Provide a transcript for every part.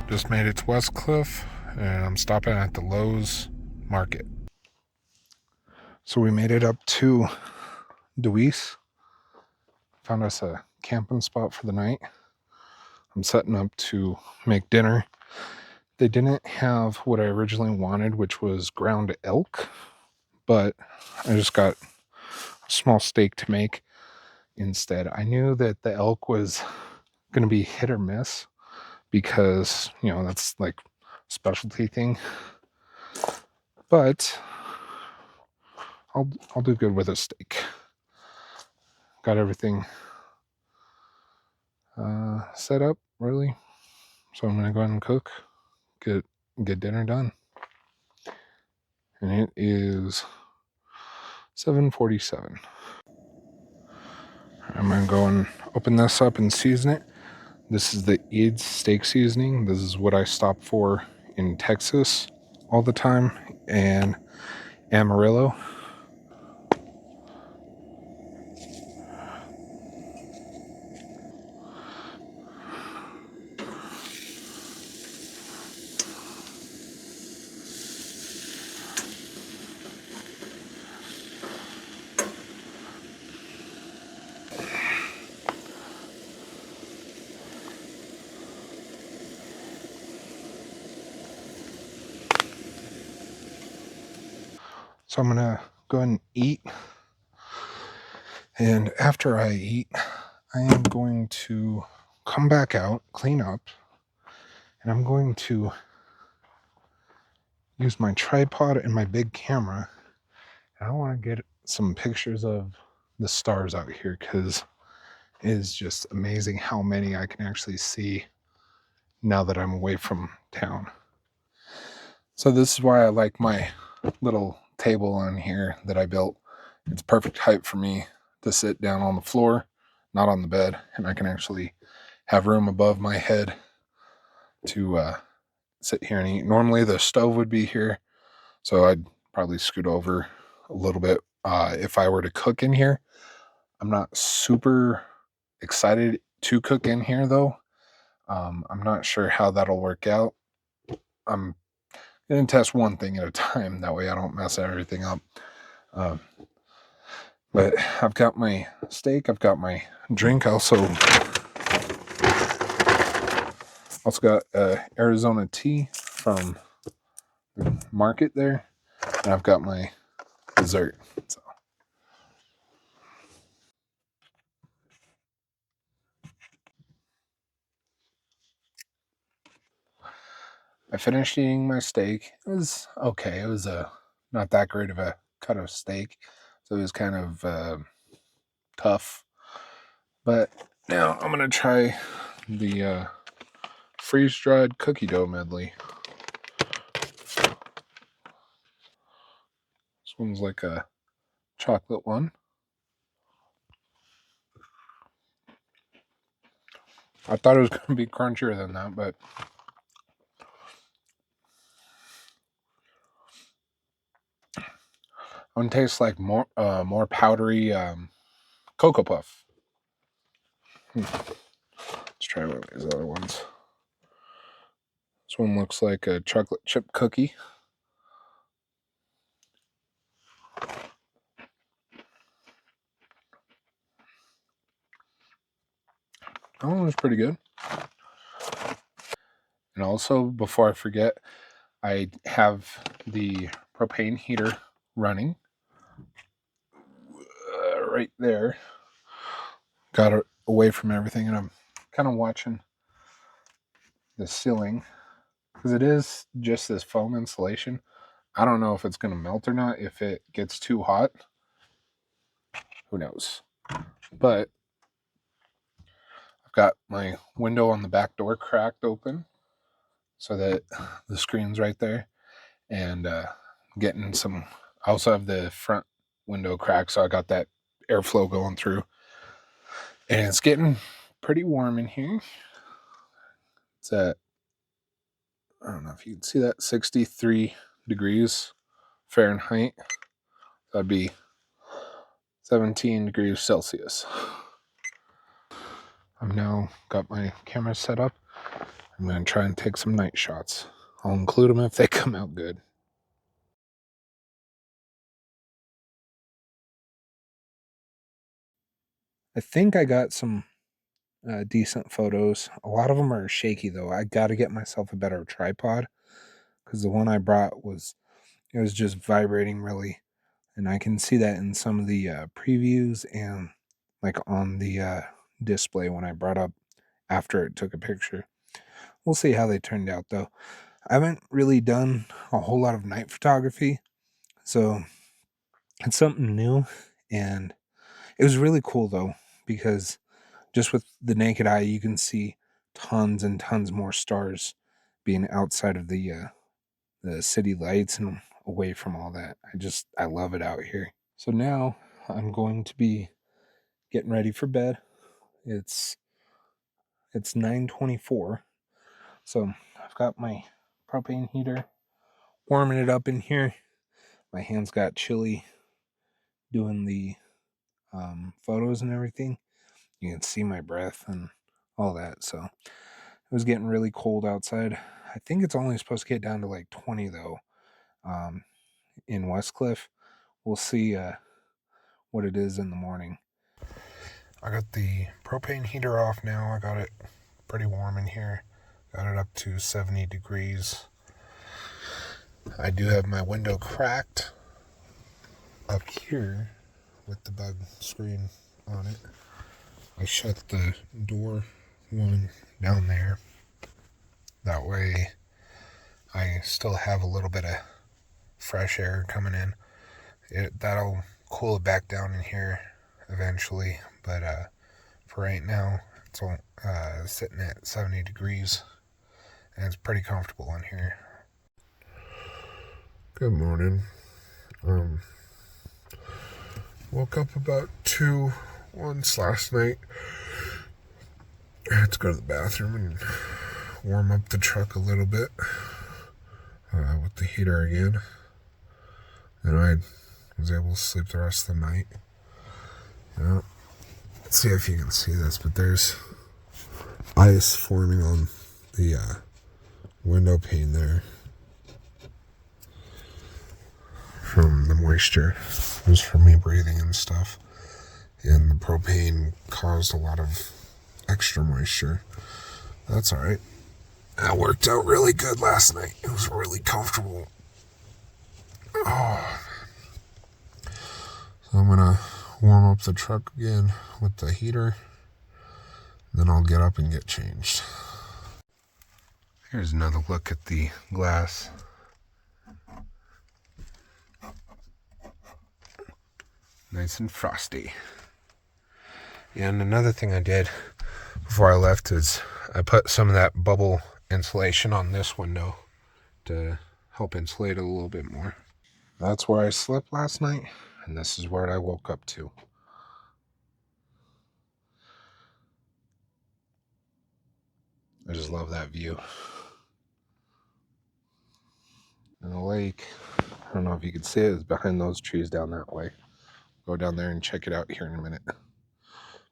Just made it to Westcliff, and I'm stopping at the Lowe's Market. So we made it up to Deweese. Found us a camping spot for the night. I'm setting up to make dinner. They didn't have what I originally wanted, which was ground elk, but I just got a small steak to make instead. I knew that the elk was going to be hit or miss because, that's like a specialty thing. But I'll do good with a steak. Got everything set up, really. So I'm going to go ahead and cook, get dinner done. And it is 7:47. I'm going to go and open this up and season it. This is the Eads steak seasoning. This is what I stop for in Texas all the time, and Amarillo. So I'm going to go ahead and eat. And after I eat, I am going to come back out, clean up, and I'm going to use my tripod and my big camera. And I want to get some pictures of the stars out here because it is just amazing how many I can actually see now that I'm away from town. So this is why I like my little table on here that I built. It's perfect height for me to sit down on the floor, not on the bed, and I can actually have room above my head to sit here and eat. Normally the stove would be here, so I'd probably scoot over a little bit if I were to cook in here. I'm not super excited to cook in here though. I'm not sure how that'll work out. I'm going to test one thing at a time. That way I don't mess everything up. But I've got my steak. I've got my drink. Also got Arizona tea from the market there. And I've got my dessert. So. I finished eating my steak. It was okay. It was not that great of a cut of steak. So it was kind of tough. But now I'm going to try the freeze-dried cookie dough medley. This one's like a chocolate one. I thought it was going to be crunchier than that, but one tastes like more powdery Cocoa Puff. Let's try one of these other ones. This one looks like a chocolate chip cookie. That one was pretty good. And also, before I forget, I have the propane heater running right there. Got it away from everything, and I'm kind of watching the ceiling because it is just this foam insulation. I don't know if it's going to melt or not if it gets too hot. Who knows? But I've got my window on the back door cracked open so that the screen's right there, and getting some. I also have the front window cracked, so I got that airflow going through, and it's getting pretty warm in here. It's at, I don't know if you can see that, 63 degrees Fahrenheit. That'd be 17 degrees Celsius. I've now got my camera set up. I'm going to try and take some night shots. I'll include them if they come out good. I think I got some decent photos. A lot of them are shaky though. I got to get myself a better tripod because the one I brought was just vibrating really, and I can see that in some of the previews and like on the display when I brought up after it took a picture. We'll see how they turned out though. I haven't really done a whole lot of night photography, so it's something new, and it was really cool though because just with the naked eye you can see tons and tons more stars being outside of the city lights and away from all that. I love it out here. So now I'm going to be getting ready for bed. It's 9:24. So I've got my propane heater warming it up in here. My hands got chilly doing the photos and everything. You can see my breath and all that. So it was getting really cold outside. I think it's only supposed to get down to like 20 though in Westcliff. We'll see what it is in the morning. I got the propane heater off now. I got it pretty warm in here. Got it up to 70 degrees. I do have my window cracked up here with the bug screen on it. I shut the door one down there. That way I still have a little bit of fresh air coming in. That'll cool it back down in here eventually, but for right now it's sitting at 70 degrees and it's pretty comfortable in here. Good morning. Woke up about 2 once last night. I had to go to the bathroom and warm up the truck a little bit with the heater again, and I was able to sleep the rest of the night. Let's see if you can see this, but there's ice forming on the window pane there from the moisture. It was from me breathing and stuff, and the propane caused a lot of extra moisture. That's alright. That worked out really good last night. It was really comfortable. Oh. So I'm gonna warm up the truck again with the heater. Then I'll get up and get changed. Here's another look at the glass. Nice and frosty. And another thing I did before I left is I put some of that bubble insulation on this window to help insulate it a little bit more. That's where I slept last night, and this is where I woke up to. I just love that view. And the lake, I don't know if you can see it, is behind those trees down that way. Go down there and check it out here in a minute.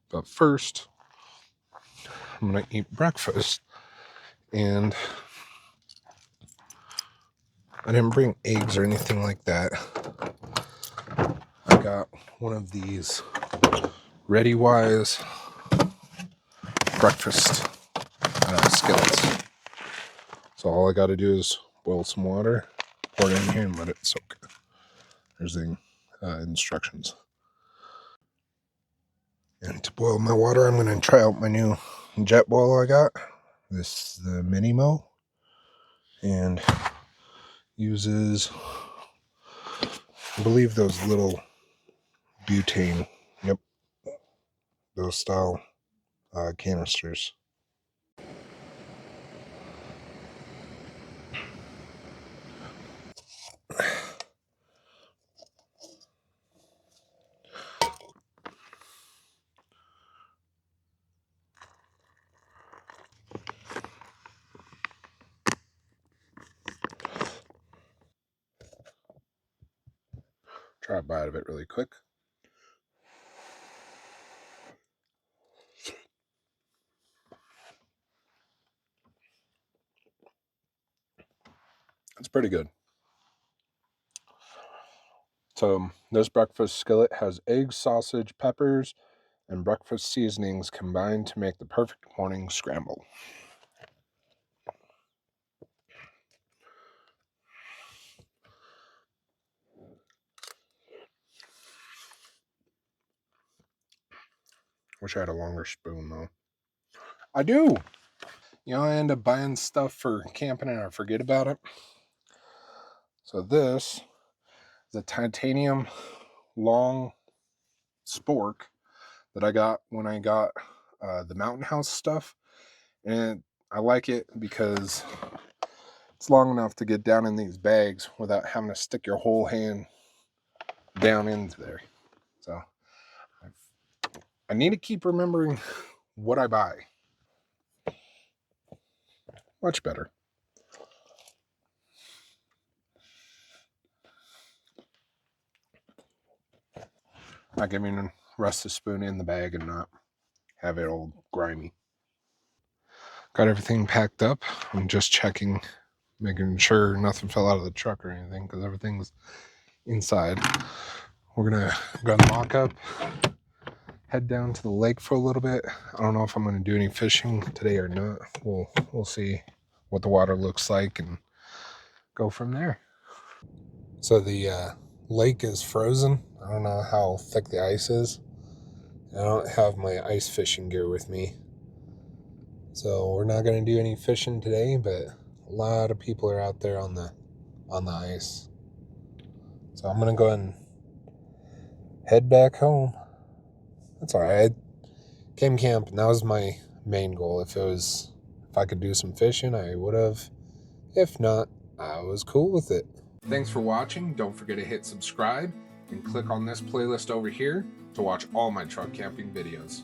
But first, I'm going to eat breakfast. And I didn't bring eggs or anything like that. I got one of these ReadyWise breakfast skillets. So all I got to do is boil some water, pour it in here, and let it soak. There's the instructions. And to boil my water, I'm going to try out my new Jetboil I got. This is the Minimo, and uses, I believe, those little butane. Yep, those style canisters. Try a bite of it really quick. It's pretty good. So this breakfast skillet has eggs, sausage, peppers, and breakfast seasonings combined to make the perfect morning scramble. Wish I had a longer spoon though. I do. You know, I end up buying stuff for camping and I forget about it. So this is a titanium long spork that I got when I got the Mountain House stuff. And I like it because it's long enough to get down in these bags without having to stick your whole hand down into there. So I need to keep remembering what I buy. Much better. Not giving the rest of the spoon in the bag and not have it all grimy. Got everything packed up. I'm just checking, making sure nothing fell out of the truck or anything because everything's inside. We're gonna go on the mock up, head down to the lake for a little bit. I don't know if I'm gonna do any fishing today or not. We'll see what the water looks like and go from there. So the lake is frozen. I don't know how thick the ice is. I don't have my ice fishing gear with me. So we're not going to do any fishing today, but a lot of people are out there on the ice. So I'm going to go ahead and head back home. That's all right. I came camping. That was my main goal. If I could do some fishing, I would have. If not, I was cool with it. Thanks for watching. Don't forget to hit subscribe and click on this playlist over here to watch all my truck camping videos.